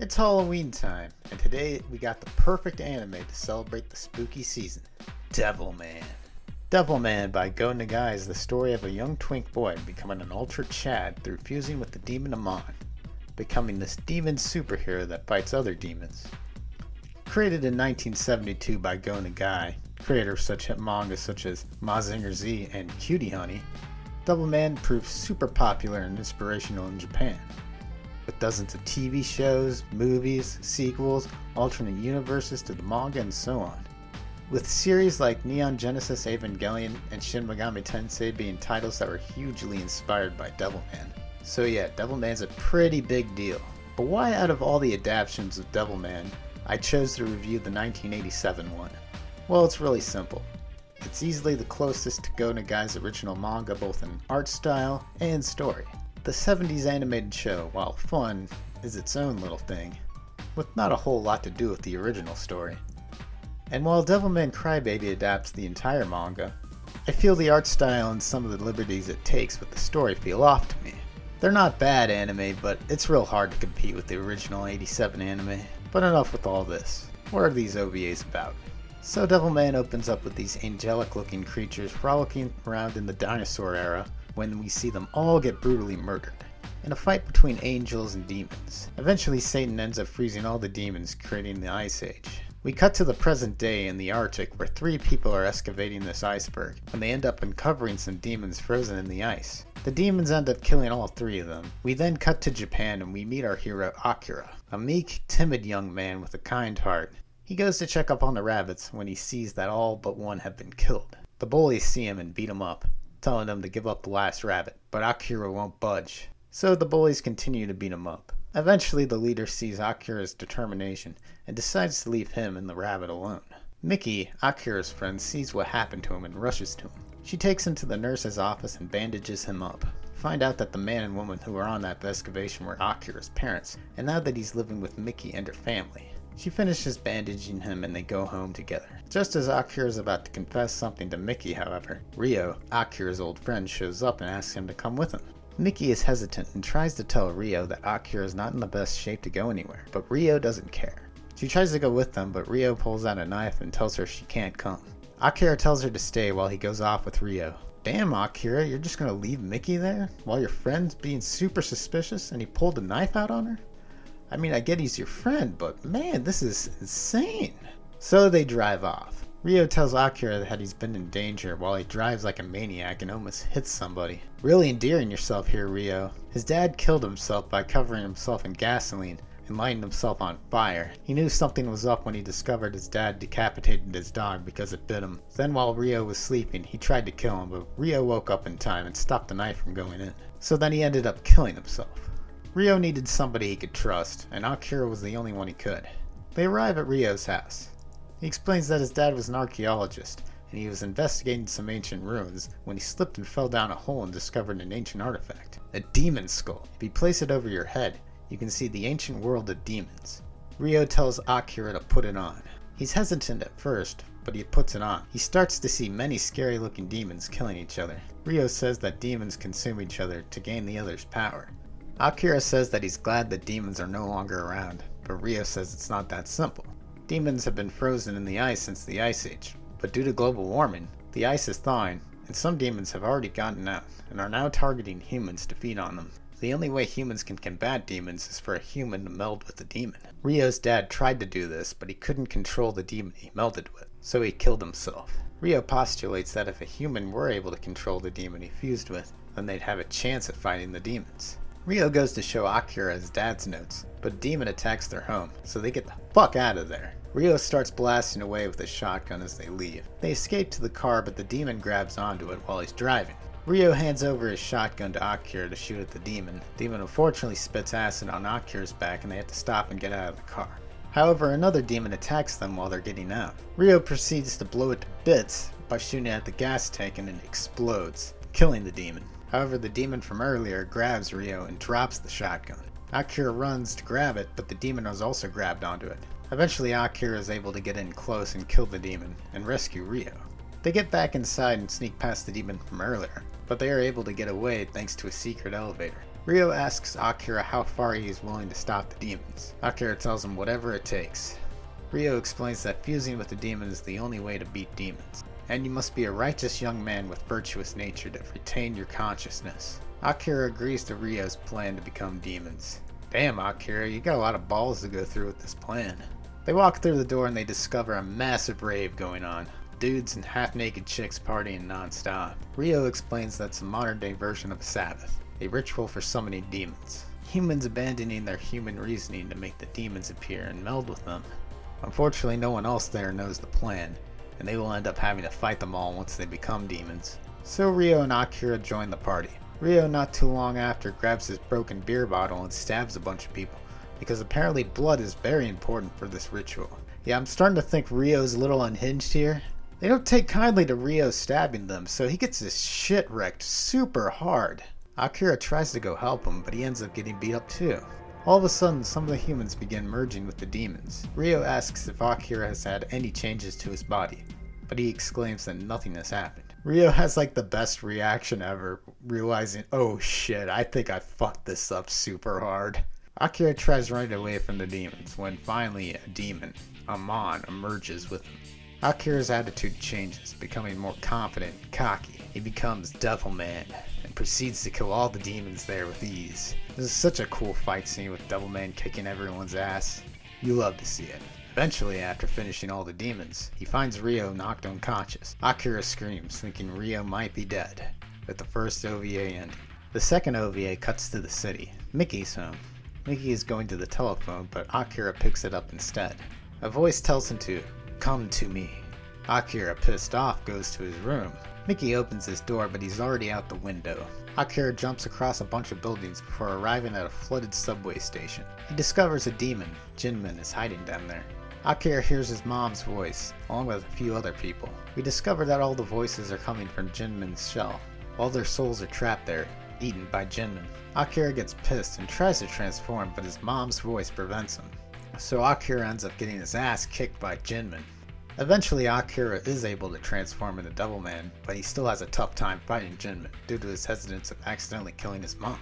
It's Halloween time, and today we got the perfect anime to celebrate the spooky season, Devilman. Devilman by Go Nagai is the story of a young twink boy becoming an ultra chad through fusing with the demon Amon, becoming this demon superhero that fights other demons. Created in 1972 by Go Nagai, creators of such hit mangas such as Mazinger Z and Cutie Honey, Devilman proved super popular and inspirational in Japan, with dozens of TV shows, movies, sequels, alternate universes to the manga, and so on. With series like Neon Genesis Evangelion and Shin Megami Tensei being titles that were hugely inspired by Devilman. So yeah, Devilman's a pretty big deal. But why out of all the adaptations of Devilman, I chose to review the 1987 one? Well, it's really simple. It's easily the closest to Go Nagai's original manga both in art style and story. The 70s animated show, while fun, is its own little thing, with not a whole lot to do with the original story. And while Devilman Crybaby adapts the entire manga, I feel the art style and some of the liberties it takes with the story feel off to me. They're not bad anime, but it's real hard to compete with the original 87 anime. But enough with all this. What are these OVAs about? So Devilman opens up with these angelic looking creatures frolicking around in the dinosaur era when we see them all get brutally murdered, in a fight between angels and demons. Eventually Satan ends up freezing all the demons, creating the Ice Age. We cut to the present day in the Arctic where 3 people are excavating this iceberg, and they end up uncovering some demons frozen in the ice. The demons end up killing all 3 of them. We then cut to Japan and we meet our hero Akira, a meek, timid young man with a kind heart. He goes to check up on the rabbits when he sees that all but one have been killed. The bullies see him and beat him up, telling him to give up the last rabbit, but Akira won't budge. So the bullies continue to beat him up. Eventually the leader sees Akira's determination and decides to leave him and the rabbit alone. Miki, Akira's friend, sees what happened to him and rushes to him. She takes him to the nurse's office and bandages him up. Find out that the man and woman who were on that excavation were Akira's parents, and now that he's living with Miki and her family. She finishes bandaging him and they go home together. Just as Akira is about to confess something to Miki, however, Ryo, Akira's old friend, shows up and asks him to come with him. Miki is hesitant and tries to tell Ryo that Akira is not in the best shape to go anywhere, but Ryo doesn't care. She tries to go with them, but Ryo pulls out a knife and tells her she can't come. Akira tells her to stay while he goes off with Ryo. Damn, Akira, you're just gonna leave Miki there? While your friend's being super suspicious and he pulled a knife out on her? I mean, I get he's your friend, but man, this is insane. So they drive off. Ryo tells Akira that he's been in danger while he drives like a maniac and almost hits somebody. Really endearing yourself here, Ryo. His dad killed himself by covering himself in gasoline and lighting himself on fire. He knew something was up when he discovered his dad decapitated his dog because it bit him. Then while Ryo was sleeping, he tried to kill him, but Ryo woke up in time and stopped the knife from going in. So then he ended up killing himself. Ryo needed somebody he could trust, and Akira was the only one he could. They arrive at Ryo's house. He explains that his dad was an archaeologist, and he was investigating some ancient ruins when he slipped and fell down a hole and discovered an ancient artifact, a demon skull. If you place it over your head, you can see the ancient world of demons. Ryo tells Akira to put it on. He's hesitant at first, but he puts it on. He starts to see many scary looking demons killing each other. Ryo says that demons consume each other to gain the other's power. Akira says that he's glad that demons are no longer around, but Ryo says it's not that simple. Demons have been frozen in the ice since the Ice Age, but due to global warming, the ice is thawing, and some demons have already gotten out and are now targeting humans to feed on them. The only way humans can combat demons is for a human to meld with the demon. Ryo's dad tried to do this, but he couldn't control the demon he melded with, so he killed himself. Ryo postulates that if a human were able to control the demon he fused with, then they'd have a chance at fighting the demons. Ryo goes to show Akira his dad's notes, but a demon attacks their home, so they get the fuck out of there. Ryo starts blasting away with his shotgun as they leave. They escape to the car, but the demon grabs onto it while he's driving. Ryo hands over his shotgun to Akira to shoot at the demon. The demon unfortunately spits acid on Akira's back and they have to stop and get out of the car. However, another demon attacks them while they're getting out. Ryo proceeds to blow it to bits by shooting at the gas tank and it explodes, killing the demon. However, the demon from earlier grabs Ryo and drops the shotgun. Akira runs to grab it, but the demon has also grabbed onto it. Eventually, Akira is able to get in close and kill the demon and rescue Ryo. They get back inside and sneak past the demon from earlier, but they are able to get away thanks to a secret elevator. Ryo asks Akira how far he is willing to stop the demons. Akira tells him whatever it takes. Ryo explains that fusing with the demon is the only way to beat demons, and you must be a righteous young man with virtuous nature to retain your consciousness. Akira agrees to Ryo's plan to become demons. Damn, Akira, you got a lot of balls to go through with this plan. They walk through the door and they discover a massive rave going on. Dudes and half-naked chicks partying non-stop. Ryo explains that's a modern-day version of a Sabbath, a ritual for summoning demons. Humans abandoning their human reasoning to make the demons appear and meld with them. Unfortunately, no one else there knows the plan, and they will end up having to fight them all once they become demons. So Ryo and Akira join the party. Ryo, not too long after, grabs his broken beer bottle and stabs a bunch of people, because apparently blood is very important for this ritual. Yeah, I'm starting to think Ryo's a little unhinged here. They don't take kindly to Ryo stabbing them, so he gets his shit wrecked super hard. Akira tries to go help him, but he ends up getting beat up too. All of a sudden, some of the humans begin merging with the demons. Ryo asks if Akira has had any changes to his body, but he exclaims that nothing has happened. Ryo has like the best reaction ever, realizing, oh shit, I think I fucked this up super hard. Akira tries running away from the demons, when finally a demon, Amon, emerges with him. Akira's attitude changes, becoming more confident and cocky. He becomes Devilman, and proceeds to kill all the demons there with ease. This is such a cool fight scene with Devilman kicking everyone's ass. You love to see it. Eventually, after finishing all the demons, he finds Ryo knocked unconscious. Akira screams, thinking Ryo might be dead, with the first OVA ending. The second OVA cuts to the city. Mickey's home. Mickey is going to the telephone, but Akira picks it up instead. A voice tells him to come to me. Akira, pissed off, goes to his room. Mickey opens his door, but he's already out the window. Akira jumps across a bunch of buildings before arriving at a flooded subway station. He discovers a demon, Jinman, is hiding down there. Akira hears his mom's voice, along with a few other people. We discover that all the voices are coming from Jinman's shell. All their souls are trapped there, eaten by Jinman. Akira gets pissed and tries to transform, but his mom's voice prevents him. So Akira ends up getting his ass kicked by Jinman. Eventually Akira is able to transform into Devilman, but he still has a tough time fighting Jinman due to his hesitance of accidentally killing his mom.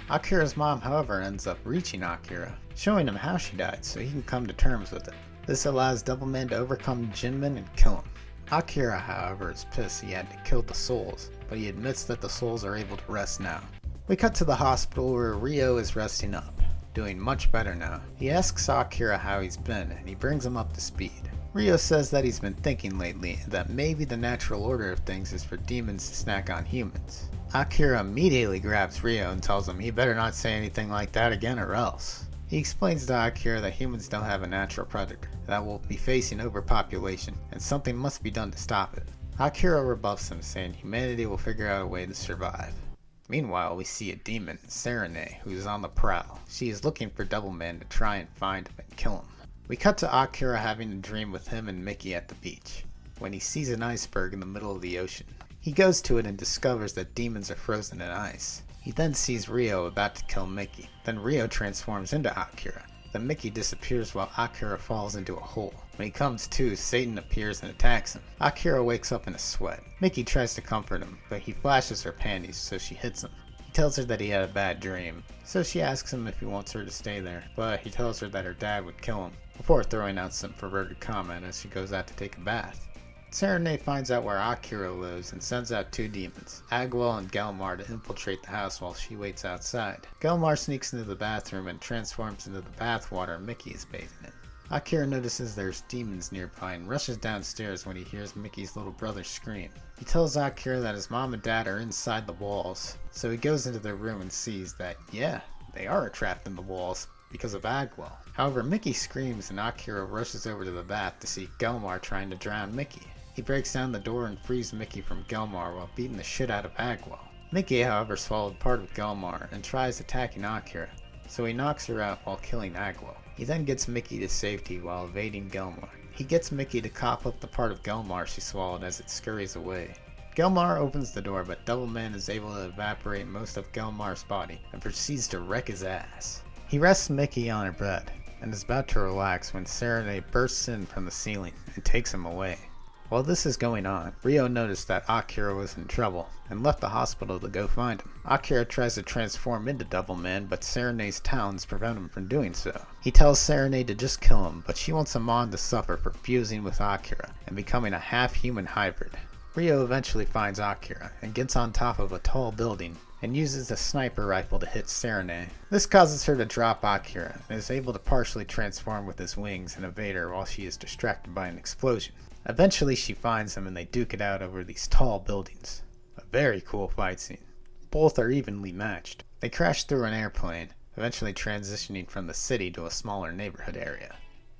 Akira's mom, however, ends up reaching Akira, showing him how she died so he can come to terms with it. This allows Devilman to overcome Jinman and kill him. Akira, however, is pissed he had to kill the souls, but he admits that the souls are able to rest now. We cut to the hospital where Ryo is resting up, doing much better now. He asks Akira how he's been, and he brings him up to speed. Ryo says that he's been thinking lately, and that maybe the natural order of things is for demons to snack on humans. Akira immediately grabs Ryo and tells him he better not say anything like that again or else. He explains to Akira that humans don't have a natural predator, that will be facing overpopulation, and something must be done to stop it. Akira rebuffs him, saying humanity will figure out a way to survive. Meanwhile, we see a demon, Serene, who is on the prowl. She is looking for Devilman to try and find him and kill him. We cut to Akira having a dream with him and Mickey at the beach, when he sees an iceberg in the middle of the ocean. He goes to it and discovers that demons are frozen in ice. He then sees Ryo about to kill Mickey. Then Ryo transforms into Akira. Then Mickey disappears while Akira falls into a hole. When he comes to, Satan appears and attacks him. Akira wakes up in a sweat. Mickey tries to comfort him, but he flashes her panties, so she hits him. He tells her that he had a bad dream, so she asks him if he wants her to stay there, but he tells her that her dad would kill him, before throwing out some perverted comment as she goes out to take a bath. Serene finds out where Akira lives and sends out two demons, Agwell and Gelmar, to infiltrate the house while she waits outside. Gelmar sneaks into the bathroom and transforms into the bathwater Mickey is bathing in. Akira notices there's demons nearby and rushes downstairs when he hears Mickey's little brother scream. He tells Akira that his mom and dad are inside the walls, so he goes into their room and sees that, yeah, they are trapped in the walls because of Agwell. However, Mickey screams and Akira rushes over to the bath to see Gelmar trying to drown Mickey. He breaks down the door and frees Mickey from Gelmar while beating the shit out of Agwell. Mickey, however, swallowed part of Gelmar and tries attacking Akira, so he knocks her out while killing Agwell. He then gets Mickey to safety while evading Gelmar. He gets Mickey to cough up the part of Gelmar she swallowed as it scurries away. Gelmar opens the door, but Devilman is able to evaporate most of Gelmar's body and proceeds to wreck his ass. He rests Mickey on her bed and is about to relax when Serene bursts in from the ceiling and takes him away. While this is going on, Ryo noticed that Akira was in trouble and left the hospital to go find him. Akira tries to transform into Devilman, but Serene's talons prevent him from doing so. He tells Serene to just kill him, but she wants Amon to suffer for fusing with Akira and becoming a half-human hybrid. Ryo eventually finds Akira and gets on top of a tall building and uses a sniper rifle to hit Serene. This causes her to drop Akira and is able to partially transform with his wings and evade her while she is distracted by an explosion. Eventually she finds him and they duke it out over these tall buildings. A very cool fight scene. Both are evenly matched. They crash through an airplane, eventually transitioning from the city to a smaller neighborhood area.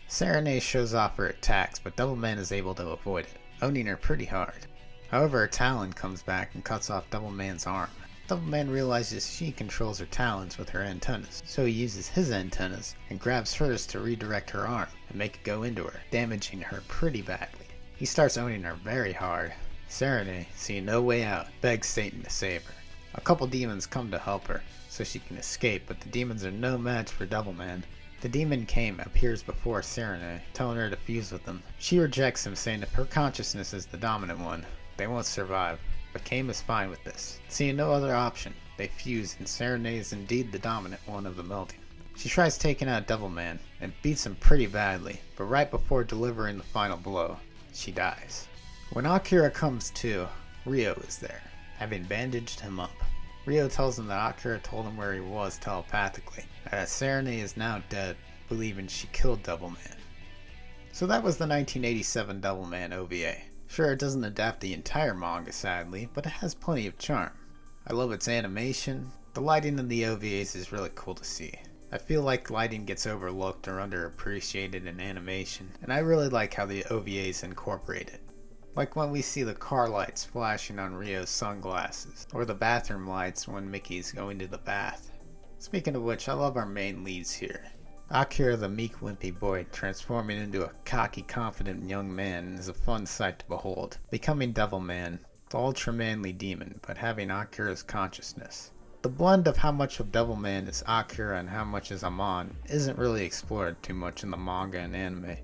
Serene shows off her attacks, but Devilman is able to avoid it, owning her pretty hard. However, her talon comes back and cuts off Devilman's arm. Devilman realizes she controls her talons with her antennas, so he uses his antennas and grabs hers to redirect her arm and make it go into her, damaging her pretty badly. He starts owning her very hard. Serene, seeing no way out, begs Satan to save her. A couple demons come to help her, so she can escape, but the demons are no match for Devilman. The demon Kame appears before Serene, telling her to fuse with them. She rejects him, saying if her consciousness is the dominant one, they won't survive, but Kame is fine with this. Seeing no other option, they fuse and Serene is indeed the dominant one of the melting. She tries taking out Devilman and beats him pretty badly, but right before delivering the final blow, she dies. When Akira comes to, Ryo is there, having bandaged him up. Ryo tells him that Akira told him where he was telepathically, and that Serene is now dead, believing she killed Devilman. So that was the 1987 Devilman OVA. Sure, it doesn't adapt the entire manga sadly, but it has plenty of charm. I love its animation. The lighting in the OVAs is really cool to see. I feel like lighting gets overlooked or underappreciated in animation, and I really like how the OVAs incorporate it. Like when we see the car lights flashing on Ryo's sunglasses, or the bathroom lights when Mickey's going to the bath. Speaking of which, I love our main leads here. Akira, the meek wimpy boy, transforming into a cocky, confident young man is a fun sight to behold. Becoming Devilman, the ultra-manly demon, but having Akira's consciousness. The blend of how much of Devilman is Akira and how much is Amon isn't really explored too much in the manga and anime.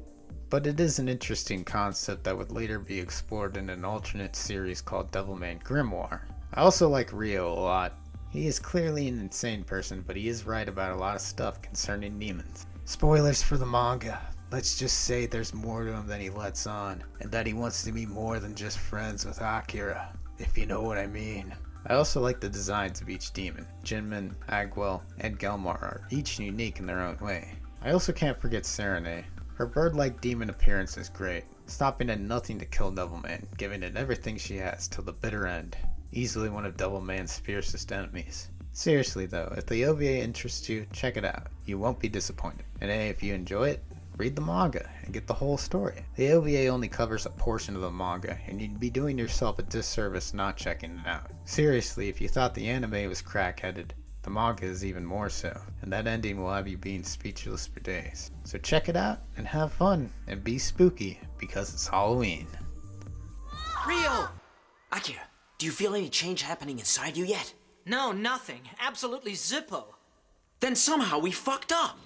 But it is an interesting concept that would later be explored in an alternate series called Devilman Grimoire. I also like Ryo a lot. He is clearly an insane person, but he is right about a lot of stuff concerning demons. Spoilers for the manga. Let's just say there's more to him than he lets on, and that he wants to be more than just friends with Akira, if you know what I mean. I also like the designs of each demon. Jinmin, Agwell, and Gelmar are each unique in their own way. I also can't forget Serene. Her bird-like demon appearance is great, stopping at nothing to kill Devilman, giving it everything she has till the bitter end. Easily one of Devilman's fiercest enemies. Seriously though, if the OVA interests you, check it out. You won't be disappointed. And hey, if you enjoy it, read the manga and get the whole story. The OVA only covers a portion of the manga, and you'd be doing yourself a disservice not checking it out. Seriously, if you thought the anime was crack-headed, the manga is even more so, and that ending will have you being speechless for days. So check it out and have fun and be spooky because it's Halloween. Ryo! Akira, do you feel any change happening inside you yet? No, nothing. Absolutely zippo. Then somehow we fucked up.